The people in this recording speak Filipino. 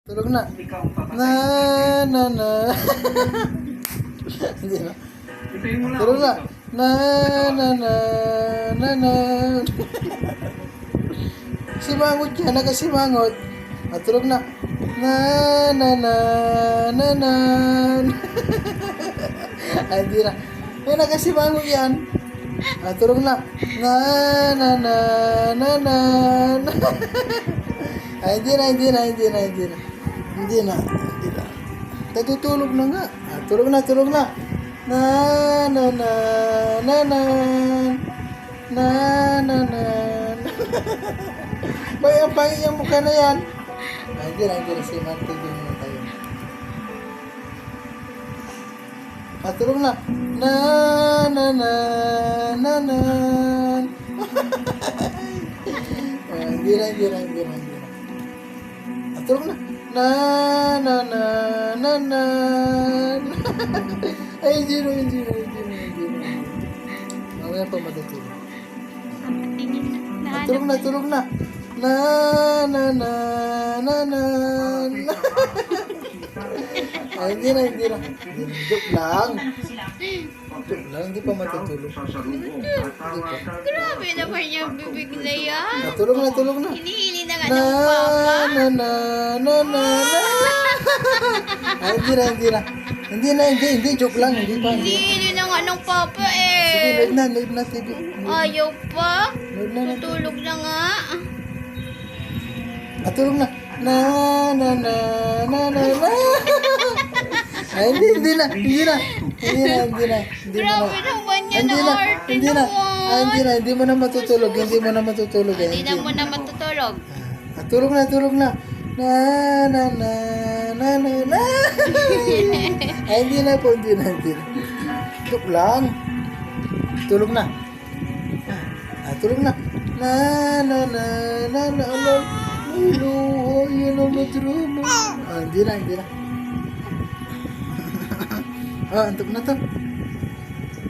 Tulog na. Na, na, na. Hindi na. Tulog na. Na, na, na, na, na. Simangot yan, nagasimangot. Tulog na. Na, na, na, na, na. Hindi na. May nagasimangot yan. Tulog na. Na, na, na, na, na. Hindi na. Hindi na. Natutulog na nga. Tulog na. Na, na, na, na, na. Na, na, na. Bay, ang pangit yung mukha na yan. Hindi na. Si Martin, din muna tayo. Tulog na. Na, na, na, na, na. Hindi na. Tulog na. Na, na, na, na, na. Ay, hindi na. Mamaya pa matutulog. Tulog na. Na, na, na, na, na. Ay, hindi na. Joke lang, hindi pa matutulog. Grabe naman yung bibig na yan. Tulog na. Hinihili na nga ng papa. Na. Ay, hindi na. Hindi, joke lang. Hindi pa. Hinihili na nga ng papa eh. Sige, load na, TV. Ayaw pa. Load na. Tutulog na nga. Tulog na. Na. Ay, hindi na. Grabe naman yan na arte Hindi na. naman. Hindi mo na matutulog. Hindi na mo na matutulog. Tulog na. Na. Ay, hindi na. Joke lang. Tulog na. Tulog na. Na. Hello, yun ang madrama. Hindi na. Antok na to.